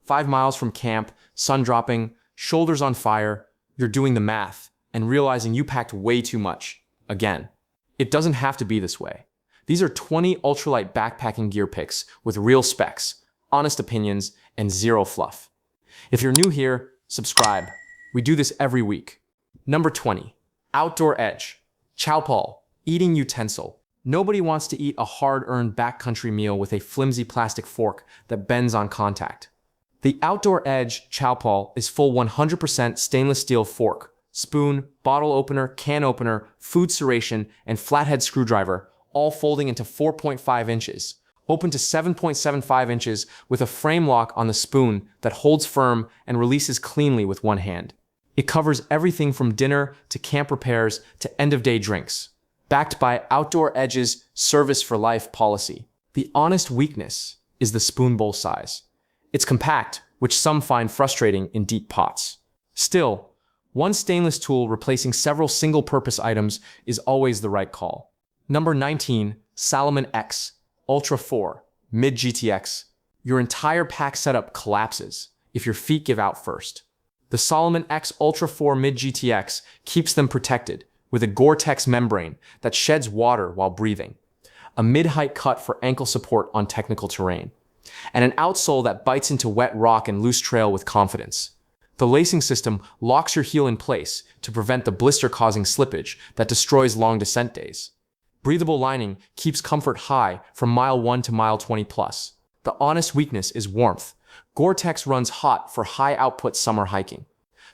5 miles from camp, sun dropping, shoulders on fire, you're doing the math and realizing you packed way too much. Again, it doesn't have to be this way. These are 20 ultralight backpacking gear picks with real specs, honest opinions, and zero fluff. If you're new here, subscribe. We do this every week. Number 20. Outdoor Edge. CHOWPAL. Eating Utensil. Nobody wants to eat a hard-earned backcountry meal with a flimsy plastic fork that bends on contact. The Outdoor Edge CHOWPAL is full 100% stainless steel fork, spoon, bottle opener, can opener, food serration, and flathead screwdriver, all folding into 4.5 inches, open to 7.75 inches with a frame lock on the spoon that holds firm and releases cleanly with one hand. It covers everything from dinner to camp repairs to end-of-day drinks. Backed by Outdoor Edge's Service for Life policy. The honest weakness is the spoon bowl size. It's compact, which some find frustrating in deep pots. Still, one stainless tool replacing several single-purpose items is always the right call. Number 19. SALOMON X Ultra 4 Mid GTX. Your entire pack setup collapses if your feet give out first. The SALOMON X Ultra 4 Mid GTX keeps them protected with a Gore-Tex membrane that sheds water while breathing, a mid-height cut for ankle support on technical terrain, and an outsole that bites into wet rock and loose trail with confidence. The lacing system locks your heel in place to prevent the blister-causing slippage that destroys long descent days. Breathable lining keeps comfort high from mile 1 to mile 20 plus. The honest weakness is warmth. Gore-Tex runs hot for high-output summer hiking.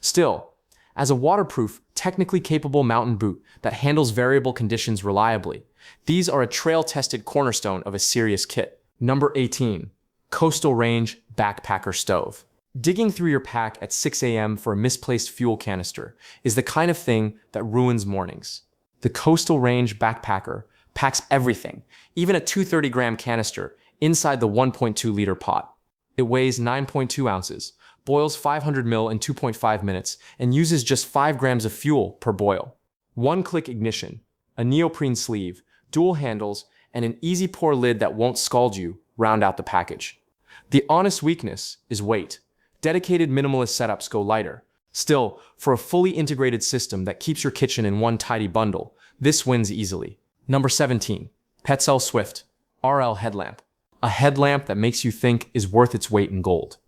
Still, as a waterproof, technically capable mountain boot that handles variable conditions reliably, these are a trail-tested cornerstone of a serious kit. Number 18. Coastal Range Backpacker Stove. Digging through your pack at 6 a.m. for a misplaced fuel canister is the kind of thing that ruins mornings. The Coastal Range Backpacker packs everything, even a 230-gram canister, inside the 1.2-liter pot. It weighs 9.2 ounces, boils 500 ml in 2.5 minutes, and uses just 5 grams of fuel per boil. One-click ignition, a neoprene sleeve, dual handles, and an easy-pour lid that won't scald you round out the package. The honest weakness is weight. Dedicated minimalist setups go lighter. Still, for a fully integrated system that keeps your kitchen in one tidy bundle, this wins easily. Number 17. PETZL Swift RL Headlamp. A headlamp that makes you think is worth its weight in gold.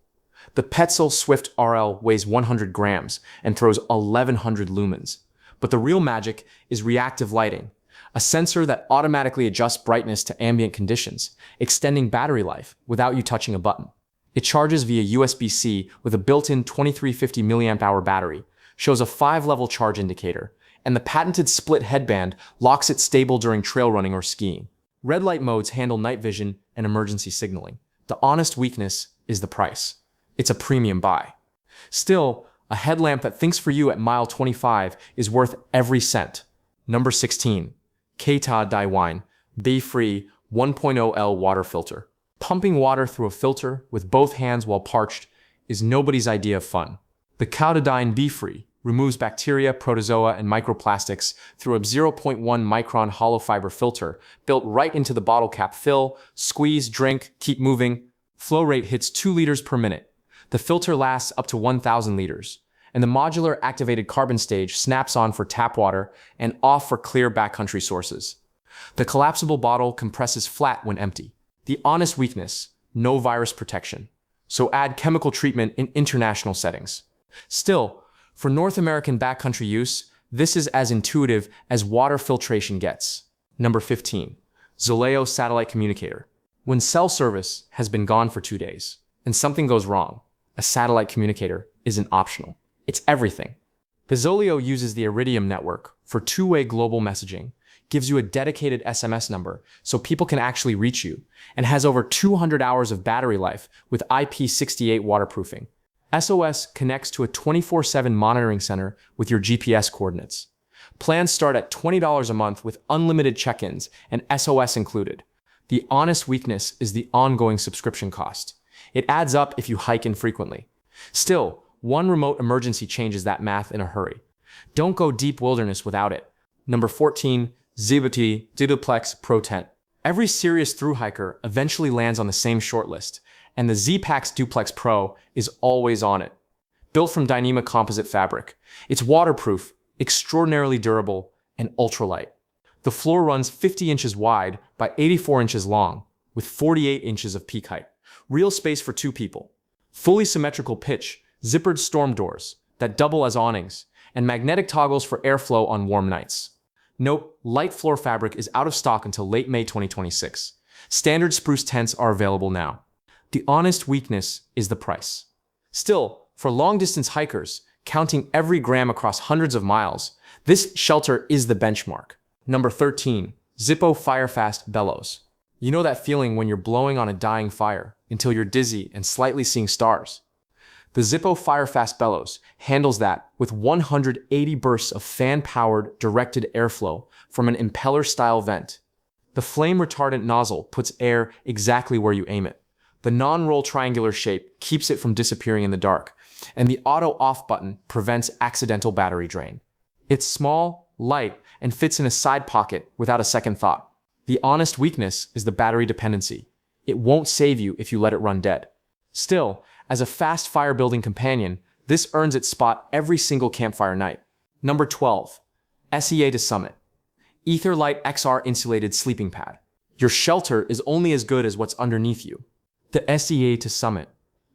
The PETZL Swift RL weighs 100 grams and throws 1100 lumens. But the real magic is reactive lighting, a sensor that automatically adjusts brightness to ambient conditions, extending battery life without you touching a button. It charges via USB-C with a built-in 2350 mAh battery, shows a 5-level charge indicator, and the patented split headband locks it stable during trail running or skiing. Red light modes handle night vision and emergency signaling. The honest weakness is the price. It's a premium buy. Still, a headlamp that thinks for you at mile 25 is worth every cent. Number 16. Keita Daiwine Bay-Free 1.0L Water Filter. Pumping water through a filter with both hands while parched is nobody's idea of fun. The Keita Bay-Free removes bacteria, protozoa, and microplastics through a 0.1 micron hollow fiber filter built right into the bottle cap. Fill, squeeze, drink, keep moving. Flow rate hits 2 liters per minute. The filter lasts up to 1,000 liters, and the modular activated carbon stage snaps on for tap water and off for clear backcountry sources. The collapsible bottle compresses flat when empty. The honest weakness, no virus protection. So add chemical treatment in international settings. Still, for North American backcountry use, this is as intuitive as water filtration gets. Number 15. ZOLEO Satellite Communicator. When cell service has been gone for 2 days, and something goes wrong, a satellite communicator isn't optional. It's everything. The ZOLEO uses the Iridium network for two-way global messaging, gives you a dedicated SMS number so people can actually reach you, and has over 200 hours of battery life with IP68 waterproofing. SOS connects to a 24/7 monitoring center with your GPS coordinates. Plans start at $20 a month with unlimited check-ins and SOS included. The honest weakness is the ongoing subscription cost. It adds up if you hike infrequently. Still, one remote emergency changes that math in a hurry. Don't go deep wilderness without it. Number 14. ZPACKS DUPLEX Pro Tent. Every serious thru-hiker eventually lands on the same shortlist, and the ZPACKS DUPLEX Pro is always on it. Built from Dyneema composite fabric, it's waterproof, extraordinarily durable, and ultralight. The floor runs 50 inches wide by 84 inches long, with 48 inches of peak height. Real space for 2 people. Fully symmetrical pitch, zippered storm doors that double as awnings, and magnetic toggles for airflow on warm nights. Note, light floor fabric is out of stock until late May 2026. Standard spruce tents are available now. The honest weakness is the price. Still, for long-distance hikers, counting every gram across hundreds of miles, this shelter is the benchmark. Number 13. ZIPPO FIREFAST Bellows. You know that feeling when you're blowing on a dying fire until you're dizzy and slightly seeing stars? The ZIPPO FIREFAST Bellows handles that with 180 bursts of fan-powered directed airflow from an impeller-style vent. The flame-retardant nozzle puts air exactly where you aim it. The non-roll triangular shape keeps it from disappearing in the dark, and the auto-off button prevents accidental battery drain. It's small, light, and fits in a side pocket without a second thought. The honest weakness is the battery dependency. It won't save you if you let it run dead. Still, as a fast fire-building companion, this earns its spot every single campfire night. Number 12. SEA to Summit. Etherlight XR Insulated Sleeping Pad. Your shelter is only as good as what's underneath you. The SEA to Summit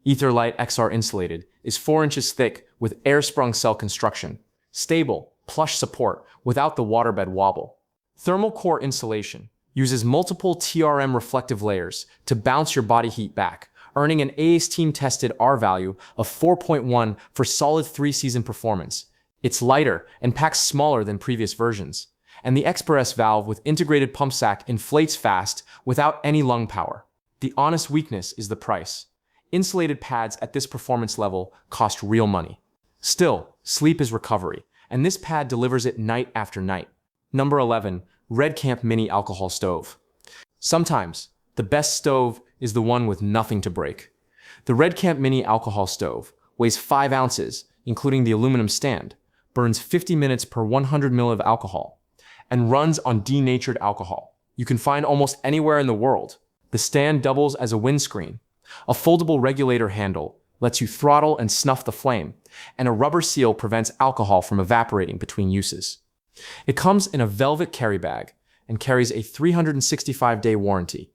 Etherlight XR Insulated is 4 inches thick with air-sprung cell construction. Stable, plush support without the waterbed wobble. Thermal core insulation uses multiple TRM reflective layers to bounce your body heat back, earning an ASTEAM-tested R value of 4.1 for solid 3-season performance. It's lighter and packs smaller than previous versions. And the Express valve with integrated pump sack inflates fast without any lung power. The honest weakness is the price. Insulated pads at this performance level cost real money. Still, sleep is recovery, and this pad delivers it night after night. Number 11. REDCAMP Mini Alcohol Stove. Sometimes, the best stove is the one with nothing to break. The REDCAMP Mini Alcohol Stove weighs 5 ounces, including the aluminum stand, burns 50 minutes per 100 ml of alcohol, and runs on denatured alcohol. You can find almost anywhere in the world. The stand doubles as a windscreen. A foldable regulator handle lets you throttle and snuff the flame, and a rubber seal prevents alcohol from evaporating between uses. It comes in a velvet carry bag and carries a 365-day warranty.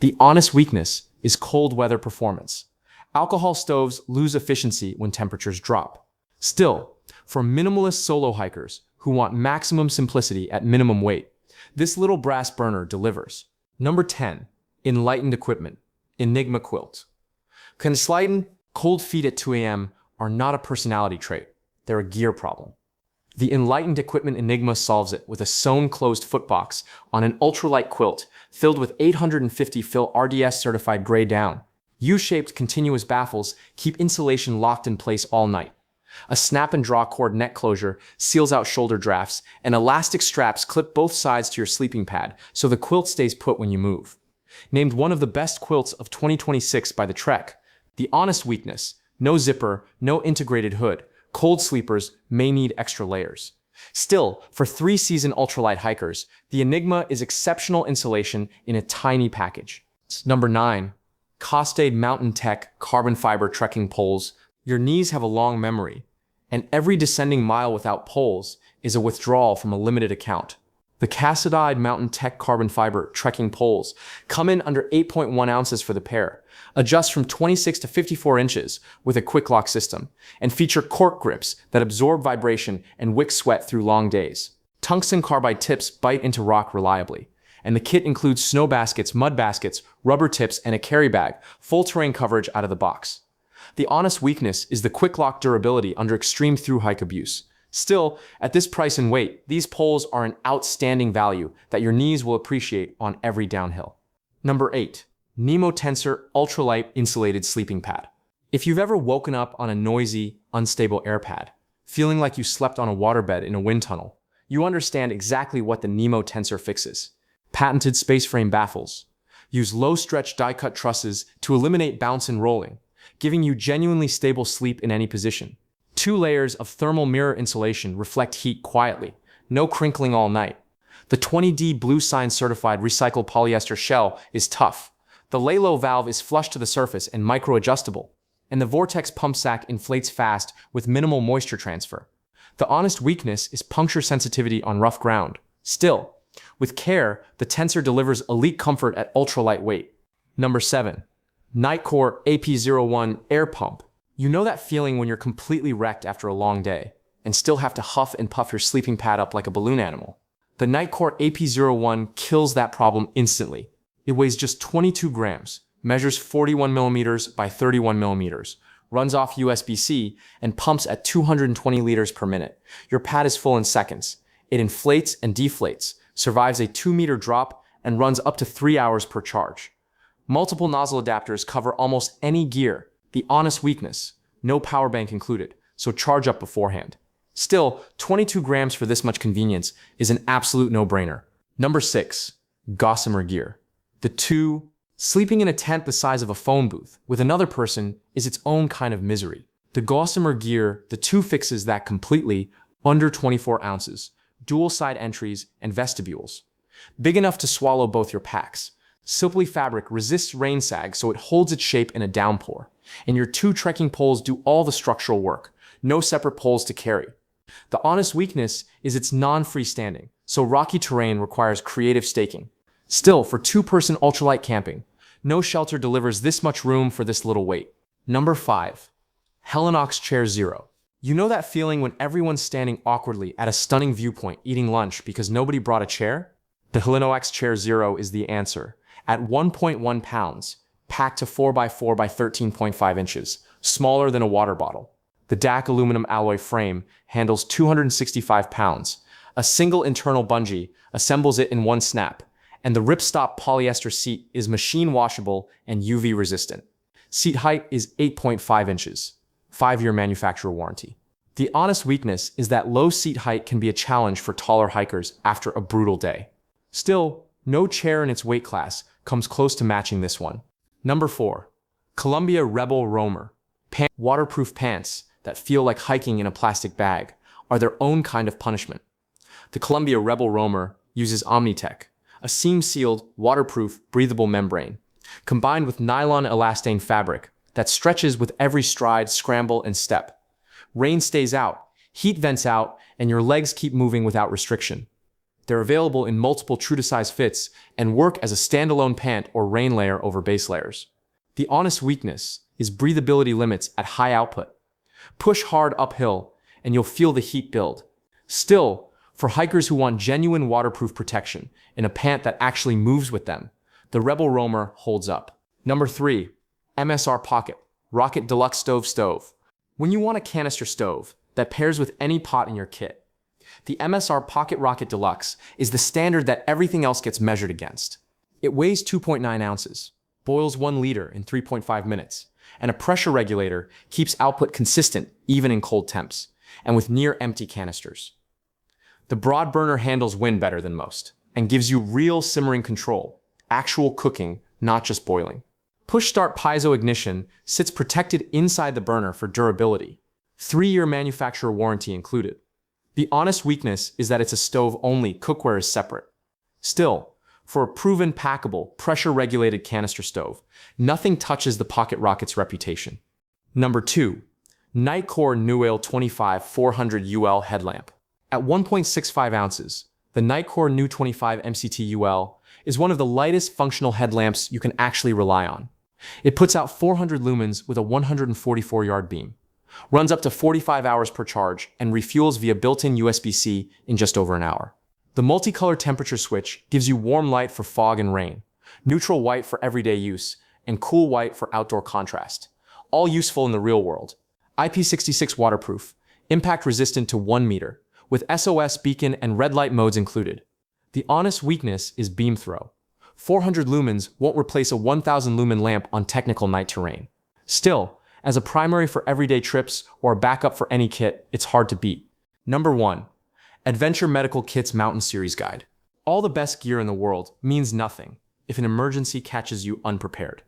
The honest weakness is cold weather performance. Alcohol stoves lose efficiency when temperatures drop. Still, for minimalist solo hikers who want maximum simplicity at minimum weight, this little brass burner delivers. Number 10. Enlightened Equipment. ENIGMA Quilt. Conslighten, cold feet at 2 a.m. are not a personality trait. They're a gear problem. The Enlightened Equipment ENIGMA solves it with a sewn closed footbox on an ultralight quilt filled with 850 fill RDS certified gray down. U-shaped continuous baffles keep insulation locked in place all night. A snap and draw cord neck closure seals out shoulder drafts, and elastic straps clip both sides to your sleeping pad so the quilt stays put when you move. Named one of the best quilts of 2026 by the Trek, the honest weakness: no zipper, no integrated hood. Cold sleepers may need extra layers. Still, for 3-season ultralight hikers, the ENIGMA is exceptional insulation in a tiny package. Number 9. CASCADE Mountain Tech Carbon Fiber Trekking Poles. Your knees have a long memory, and every descending mile without poles is a withdrawal from a limited account. The CASCADE Mountain Tech Carbon Fiber Trekking Poles come in under 8.1 ounces for the pair, adjust from 26 to 54 inches with a quick lock system, and feature cork grips that absorb vibration and wick sweat through long days. Tungsten carbide tips bite into rock reliably, and the kit includes snow baskets, mud baskets, rubber tips, and a carry bag, full terrain coverage out of the box. The honest weakness is the quick lock durability under extreme through-hike abuse. Still, at this price and weight, these poles are an outstanding value that your knees will appreciate on every downhill. Number 8. NEMO Tensor Ultralight Insulated Sleeping Pad. If you've ever woken up on a noisy, unstable air pad, feeling like you slept on a waterbed in a wind tunnel, you understand exactly what the NEMO Tensor fixes. Patented space frame baffles. Use low-stretch die-cut trusses to eliminate bounce and rolling, giving you genuinely stable sleep in any position. 2 layers of thermal mirror insulation reflect heat quietly, no crinkling all night. The 20D Blue Sign certified recycled polyester shell is tough. The lay-low valve is flush to the surface and micro-adjustable, and the vortex pump sac inflates fast with minimal moisture transfer. The honest weakness is puncture sensitivity on rough ground. Still, with care, the Tensor delivers elite comfort at ultralight weight. Number 7. NITECORE AP01 Air Pump. You know that feeling when you're completely wrecked after a long day, and still have to huff and puff your sleeping pad up like a balloon animal? The NITECORE AP01 kills that problem instantly. It weighs just 22 grams, measures 41 millimeters by 31 millimeters, runs off USB-C, and pumps at 220 liters per minute. Your pad is full in seconds. It inflates and deflates, survives a 2-meter drop, and runs up to 3 hours per charge. Multiple nozzle adapters cover almost any gear. The honest weakness: no power bank included, so charge up beforehand. Still, 22 grams for this much convenience is an absolute no-brainer. Number 6. GOSSAMER gear. Sleeping in a tent the size of a phone booth with another person is its own kind of misery. The GOSSAMER gear, fixes that completely, under 24 ounces, dual side entries, and vestibules. Big enough to swallow both your packs. Silky fabric resists rain sag so it holds its shape in a downpour. And your 2 trekking poles do all the structural work. No separate poles to carry. The honest weakness is its non-freestanding, so rocky terrain requires creative staking. Still, for 2-person ultralight camping, no shelter delivers this much room for this little weight. Number 5. HELINOX Chair Zero. You know that feeling when everyone's standing awkwardly at a stunning viewpoint eating lunch because nobody brought a chair? The HELINOX Chair Zero is the answer. At 1.1 pounds, packed to 4x4 by 13.5 inches, smaller than a water bottle. The DAC aluminum alloy frame handles 265 pounds. A single internal bungee assembles it in one snap, and the ripstop polyester seat is machine washable and UV resistant. Seat height is 8.5 inches. 5-year manufacturer warranty. The honest weakness is that low seat height can be a challenge for taller hikers after a brutal day. Still, no chair in its weight class comes close to matching this one. Number 4. Columbia Rebel Roamer. Waterproof pants that feel like hiking in a plastic bag are their own kind of punishment. The Columbia Rebel Roamer uses OmniTech, a seam-sealed, waterproof, breathable membrane, combined with nylon elastane fabric that stretches with every stride, scramble, and step. Rain stays out, heat vents out, and your legs keep moving without restriction. They're available in multiple true-to-size fits and work as a standalone pant or rain layer over base layers. The honest weakness is breathability limits at high output. Push hard uphill, and you'll feel the heat build. Still, for hikers who want genuine waterproof protection in a pant that actually moves with them, the Rebel Roamer holds up. Number 3. MSR Pocket Rocket Deluxe Stove. When you want a canister stove that pairs with any pot in your kit, the MSR Pocket Rocket Deluxe is the standard that everything else gets measured against. It weighs 2.9 ounces, boils 1 liter in 3.5 minutes, and a pressure regulator keeps output consistent even in cold temps, and with near-empty canisters. The broad burner handles wind better than most, and gives you real simmering control, actual cooking, not just boiling. Push-start piezo ignition sits protected inside the burner for durability. 3-year manufacturer warranty included. The honest weakness is that it's a stove only, cookware is separate. Still, for a proven packable, pressure-regulated canister stove, nothing touches the Pocket Rocket's reputation. Number 2. NITECORE NUAIL 25 400 UL Headlamp. At 1.65 ounces, the NITECORE NU 25 MCT UL is one of the lightest functional headlamps you can actually rely on. It puts out 400 lumens with a 144-yard beam, runs up to 45 hours per charge, and refuels via built-in USB-C in just over an hour. The multicolor temperature switch gives you warm light for fog and rain, neutral white for everyday use, and cool white for outdoor contrast, all useful in the real world. IP66 waterproof, impact resistant to 1 meter, with SOS beacon and red light modes included. The honest weakness is beam throw. 400 lumens won't replace a 1000 lumen lamp on technical night terrain. Still, as a primary for everyday trips or a backup for any kit, it's hard to beat. Number 1. Adventure Medical Kit's Mountain Series Guide. All the best gear in the world means nothing if an emergency catches you unprepared.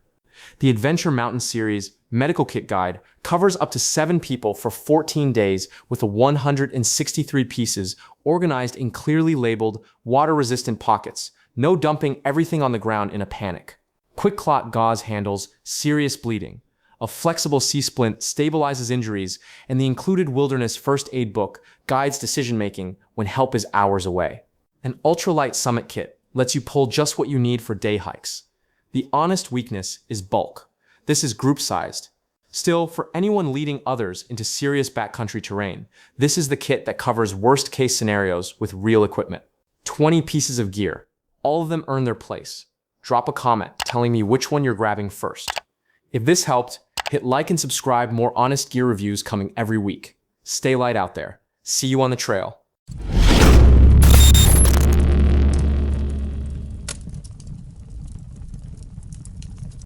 The Adventure Mountain Series Medical Kit Guide covers up to 7 people for 14 days with 163 pieces organized in clearly labeled, water-resistant pockets. No dumping everything on the ground in a panic. Quick clot gauze handles serious bleeding. A flexible C-splint stabilizes injuries, and the included Wilderness First Aid book guides decision-making when help is hours away. An ultralight summit kit lets you pull just what you need for day hikes. The honest weakness is bulk. This is group-sized. Still, for anyone leading others into serious backcountry terrain, this is the kit that covers worst-case scenarios with real equipment. 20 pieces of gear. All of them earn their place. Drop a comment telling me which one you're grabbing first. If this helped, hit like and subscribe. More honest gear reviews coming every week. Stay light out there. See you on the trail.